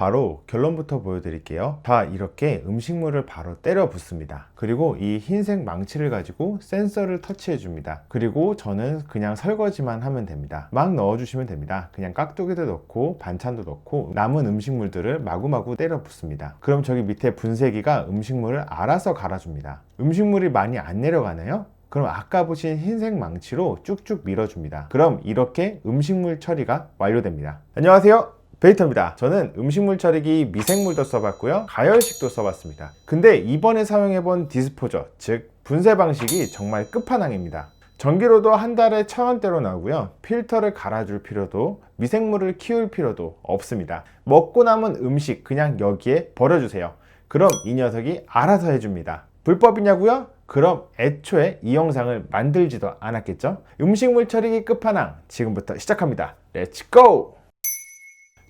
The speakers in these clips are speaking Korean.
바로 결론부터 보여드릴게요. 자, 이렇게 음식물을 바로 때려 붓습니다. 그리고 이 흰색 망치를 가지고 센서를 터치해 줍니다. 그리고 저는 그냥 설거지만 하면 됩니다. 막 넣어주시면 됩니다. 그냥 깍두기도 넣고 반찬도 넣고 남은 음식물들을 마구마구 때려 붓습니다. 그럼 저기 밑에 분쇄기가 음식물을 알아서 갈아줍니다. 음식물이 많이 안 내려가나요? 그럼 아까 보신 흰색 망치로 쭉쭉 밀어줍니다. 그럼 이렇게 음식물 처리가 완료됩니다. 안녕하세요, 베이터입니다. 저는 음식물 처리기 미생물도 써봤고요, 가열식도 써봤습니다. 근데 이번에 사용해본 디스포저, 즉 분쇄 방식이 정말 끝판왕입니다. 전기로도 한 달에 1,000원대로 나오고요, 필터를 갈아줄 필요도, 미생물을 키울 필요도 없습니다. 먹고 남은 음식 그냥 여기에 버려주세요. 그럼 이 녀석이 알아서 해줍니다. 불법이냐고요? 그럼 애초에 이 영상을 만들지도 않았겠죠? 음식물 처리기 끝판왕 지금부터 시작합니다. 렛츠고!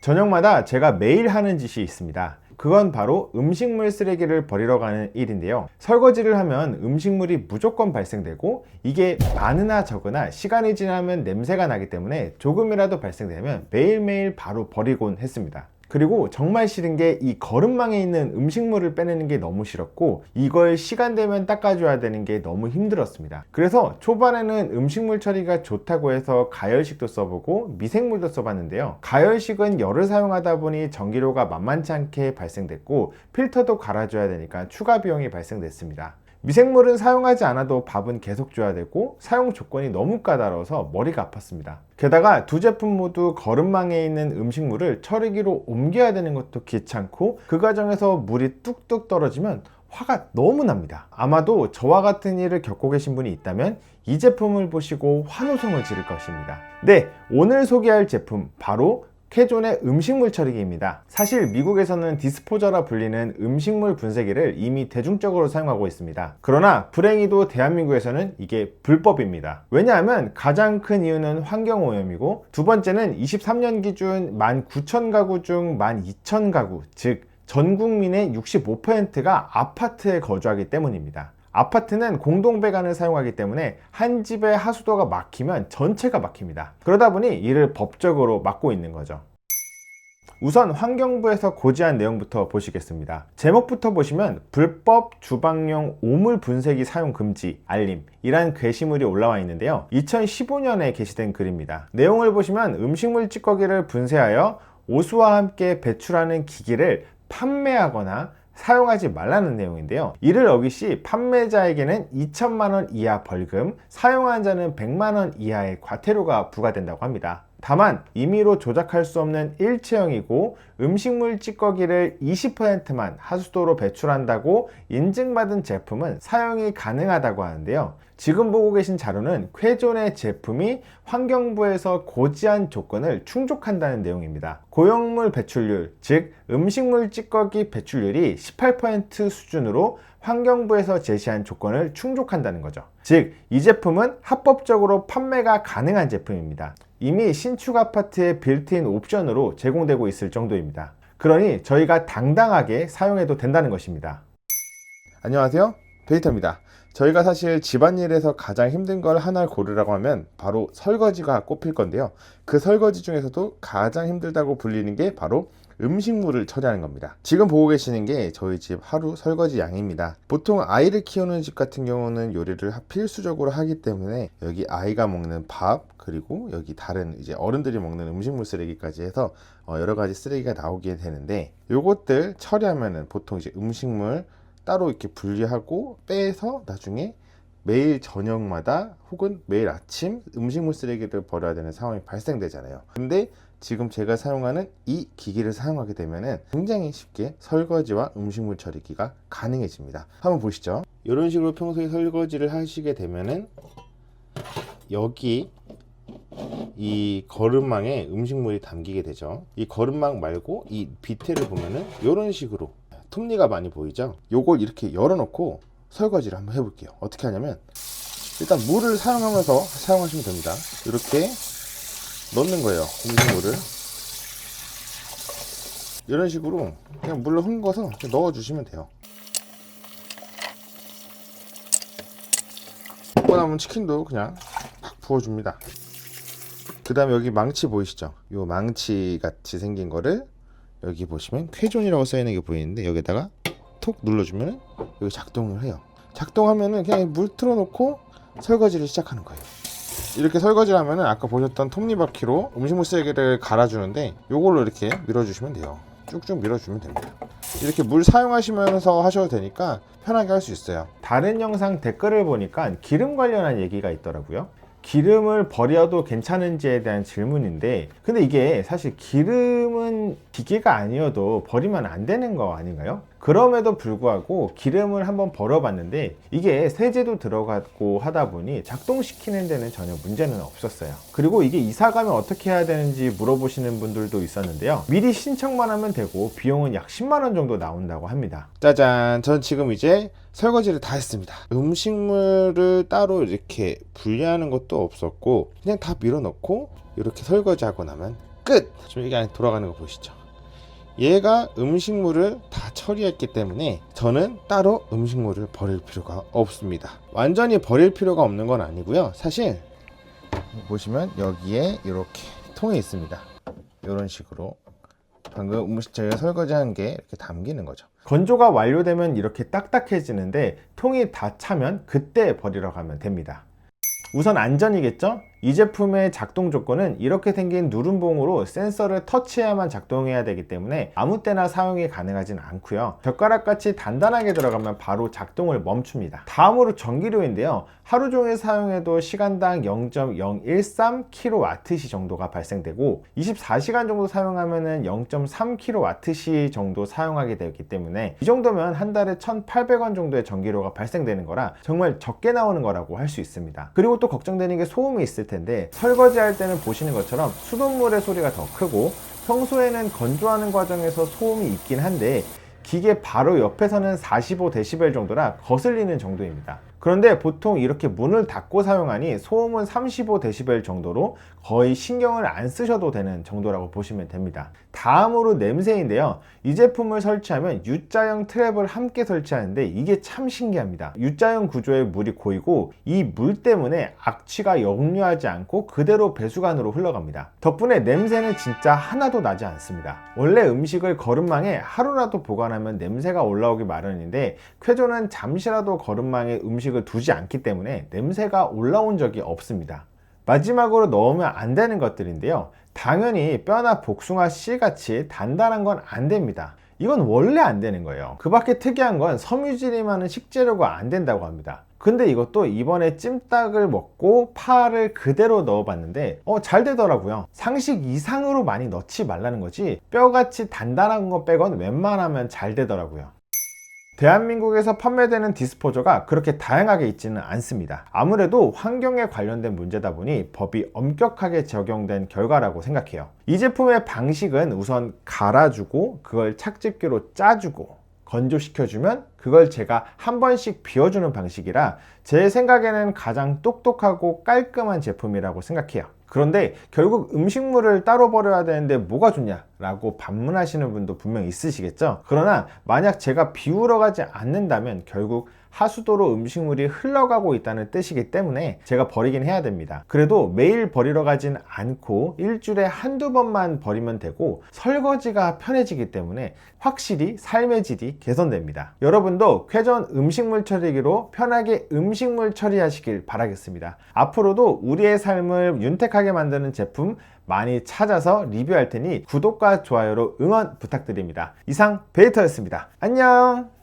저녁마다 제가 매일 하는 짓이 있습니다. 그건 바로 음식물 쓰레기를 버리러 가는 일인데요. 설거지를 하면 음식물이 무조건 발생되고 이게 많으나 적으나 시간이 지나면 냄새가 나기 때문에 조금이라도 발생되면 매일매일 바로 버리곤 했습니다. 그리고 정말 싫은 게 이 거름망에 있는 음식물을 빼내는 게 너무 싫었고 이걸 시간 되면 닦아줘야 되는 게 너무 힘들었습니다. 그래서 초반에는 음식물 처리가 좋다고 해서 가열식도 써보고 미생물도 써봤는데요. 가열식은 열을 사용하다 보니 전기료가 만만치 않게 발생됐고 필터도 갈아줘야 되니까 추가 비용이 발생됐습니다. 미생물은 사용하지 않아도 밥은 계속 줘야 되고 사용 조건이 너무 까다로워서 머리가 아팠습니다. 게다가 두 제품 모두 거름망에 있는 음식물을 처리기로 옮겨야 되는 것도 귀찮고 그 과정에서 물이 뚝뚝 떨어지면 화가 너무 납니다. 아마도 저와 같은 일을 겪고 계신 분이 있다면 이 제품을 보시고 환호성을 지를 것입니다. 네, 오늘 소개할 제품 바로 캐존의 음식물 처리기입니다. 사실 미국에서는 디스포저라 불리는 음식물 분쇄기를 이미 대중적으로 사용하고 있습니다. 그러나 불행히도 대한민국에서는 이게 불법입니다. 왜냐하면 가장 큰 이유는 환경오염이고 두 번째는 23년 기준 19,000가구 중 12,000가구, 즉 전 국민의 65%가 아파트에 거주하기 때문입니다. 아파트는 공동배관을 사용하기 때문에 한 집의 하수도가 막히면 전체가 막힙니다. 그러다 보니 이를 법적으로 막고 있는 거죠. 우선 환경부에서 고지한 내용부터 보시겠습니다. 제목부터 보시면 불법 주방용 오물 분쇄기 사용 금지 알림 이란 게시물이 올라와 있는데요. 2015년에 게시된 글입니다. 내용을 보시면 음식물 찌꺼기를 분쇄하여 오수와 함께 배출하는 기기를 판매하거나 사용하지 말라는 내용인데요. 이를 어기 시 판매자에게는 2천만 원 이하 벌금, 사용한 자는 100만 원 이하의 과태료가 부과된다고 합니다. 다만 임의로 조작할 수 없는 일체형이고 음식물 찌꺼기를 20%만 하수도로 배출한다고 인증받은 제품은 사용이 가능하다고 하는데요. 지금 보고 계신 자료는 쾌존의 제품이 환경부에서 고지한 조건을 충족한다는 내용입니다. 고용물 배출률, 즉 음식물 찌꺼기 배출률이 18% 수준으로 환경부에서 제시한 조건을 충족한다는 거죠. 즉 이 제품은 합법적으로 판매가 가능한 제품입니다. 이미 신축 아파트의 빌트인 옵션으로 제공되고 있을 정도입니다. 그러니 저희가 당당하게 사용해도 된다는 것입니다. 안녕하세요, 베이터입니다. 저희가 사실 집안일에서 가장 힘든 걸 하나 고르라고 하면 바로 설거지가 꼽힐 건데요. 그 설거지 중에서도 가장 힘들다고 불리는 게 바로 음식물을 처리하는 겁니다. 지금 보고 계시는 게 저희 집 하루 설거지 양입니다. 보통 아이를 키우는 집 같은 경우는 요리를 필수적으로 하기 때문에 여기 아이가 먹는 밥, 그리고 여기 다른 이제 어른들이 먹는 음식물 쓰레기까지 해서 여러 가지 쓰레기가 나오게 되는데 요것들 처리하면은 보통 이제 음식물 따로 이렇게 분리하고 빼서 나중에 매일 저녁마다 혹은 매일 아침 음식물 쓰레기를 버려야 되는 상황이 발생되잖아요. 근데 지금 제가 사용하는 이 기기를 사용하게 되면은 굉장히 쉽게 설거지와 음식물 처리기가 가능해집니다. 한번 보시죠. 이런 식으로 평소에 설거지를 하시게 되면은 여기 이 거름망에 음식물이 담기게 되죠. 이 거름망 말고 이 밑에를 보면은 이런 식으로 톱니가 많이 보이죠. 요걸 이렇게 열어놓고 설거지를 한번 해볼게요. 어떻게 하냐면 일단 물을 사용하면서 사용하시면 됩니다. 이렇게 넣는 거예요. 음식물을 이런 식으로 그냥 물로 헹궈서 넣어주시면 돼요. 먹고 남은 치킨도 그냥 팍 부어줍니다. 그 다음에 여기 망치 보이시죠? 요 망치 같이 생긴 거를 여기 보시면 쾌존이라고 써있는 게 보이는데 여기다가 톡 눌러주면 여기 작동을 해요. 작동하면은 그냥 물 틀어놓고 설거지를 시작하는 거예요. 이렇게 설거지를 하면은 아까 보셨던 톱니바퀴로 음식물 쓰레기를 갈아주는데 요걸로 이렇게 밀어주시면 돼요. 쭉쭉 밀어주면 됩니다. 이렇게 물 사용하시면서 하셔도 되니까 편하게 할 수 있어요. 다른 영상 댓글을 보니까 기름 관련한 얘기가 있더라고요. 기름을 버려도 괜찮은지에 대한 질문인데, 근데 이게 사실 기름은 기계가 아니어도 버리면 안 되는 거 아닌가요? 그럼에도 불구하고 기름을 한번 버려봤는데 이게 세제도 들어가고 하다 보니 작동시키는 데는 전혀 문제는 없었어요. 그리고 이게 이사 가면 어떻게 해야 되는지 물어보시는 분들도 있었는데요. 미리 신청만 하면 되고 비용은 약 10만 원 정도 나온다고 합니다. 짜잔, 전 지금 이제 설거지를 다 했습니다. 음식물을 따로 이렇게 분리하는 것도 없었고 그냥 다 밀어넣고 이렇게 설거지하고 나면 끝! 지금 이게 안에 돌아가는 거 보이시죠? 얘가 음식물을 다 처리했기 때문에 저는 따로 음식물을 버릴 필요가 없습니다. 완전히 버릴 필요가 없는 건 아니고요. 사실 보시면 여기에 이렇게 통이 있습니다. 이런 식으로 방금 제가 설거지한 게 이렇게 담기는 거죠. 건조가 완료되면 이렇게 딱딱해지는데 통이 다 차면 그때 버리러 가면 됩니다. 우선 안전이겠죠? 이 제품의 작동 조건은 이렇게 생긴 누름봉으로 센서를 터치해야만 작동해야 되기 때문에 아무 때나 사용이 가능하진 않고요. 젓가락같이 단단하게 들어가면 바로 작동을 멈춥니다. 다음으로 전기료인데요. 하루 종일 사용해도 시간당 0.013kWh 정도가 발생되고 24시간 정도 사용하면 0.3kWh 정도 사용하게 되기 때문에 이 정도면 한 달에 1,800원 정도의 전기료가 발생되는 거라 정말 적게 나오는 거라고 할 수 있습니다. 그리고 또 걱정되는 게 소음이 있을 텐데 설거지할 때는 보시는 것처럼 수돗물의 소리가 더 크고 평소에는 건조하는 과정에서 소음이 있긴 한데 기계 바로 옆에서는 45dB 정도라 거슬리는 정도입니다. 그런데 보통 이렇게 문을 닫고 사용하니 소음은 35dB 정도로 거의 신경을 안 쓰셔도 되는 정도라고 보시면 됩니다. 다음으로 냄새인데요. 이 제품을 설치하면 U자형 트랩을 함께 설치하는데 이게 참 신기합니다. U자형 구조의 물이 고이고 이 물 때문에 악취가 역류하지 않고 그대로 배수관으로 흘러갑니다. 덕분에 냄새는 진짜 하나도 나지 않습니다. 원래 음식을 거름망에 하루라도 보관하면 냄새가 올라오기 마련인데 쾌존은 잠시라도 거름망에 음식을 두지 않기 때문에 냄새가 올라온 적이 없습니다. 마지막으로 넣으면 안 되는 것들인데요. 당연히 뼈나 복숭아 씨 같이 단단한 건 안 됩니다. 이건 원래 안 되는 거예요. 그 밖에 특이한 건 섬유질이 많은 식재료가 안 된다고 합니다. 근데 이것도 이번에 찜닭을 먹고 파를 그대로 넣어봤는데 잘 되더라고요. 상식 이상으로 많이 넣지 말라는 거지 뼈같이 단단한 거 빼곤 웬만하면 잘 되더라고요. 대한민국에서 판매되는 디스포저가 그렇게 다양하게 있지는 않습니다. 아무래도 환경에 관련된 문제다 보니 법이 엄격하게 적용된 결과라고 생각해요. 이 제품의 방식은 우선 갈아주고 그걸 착즙기로 짜주고 건조시켜주면 그걸 제가 한 번씩 비워주는 방식이라 제 생각에는 가장 똑똑하고 깔끔한 제품이라고 생각해요. 그런데 결국 음식물을 따로 버려야 되는데 뭐가 좋냐 라고 반문하시는 분도 분명 있으시겠죠. 그러나 만약 제가 비우러 가지 않는다면 결국 하수도로 음식물이 흘러가고 있다는 뜻이기 때문에 제가 버리긴 해야 됩니다. 그래도 매일 버리러 가진 않고 일주일에 한두 번만 버리면 되고 설거지가 편해지기 때문에 확실히 삶의 질이 개선됩니다. 여러분도 쾌전 음식물 처리기로 편하게 음식물 처리하시길 바라겠습니다. 앞으로도 우리의 삶을 윤택하게 만드는 제품 많이 찾아서 리뷰할 테니 구독과 좋아요로 응원 부탁드립니다. 이상 베이터였습니다. 안녕.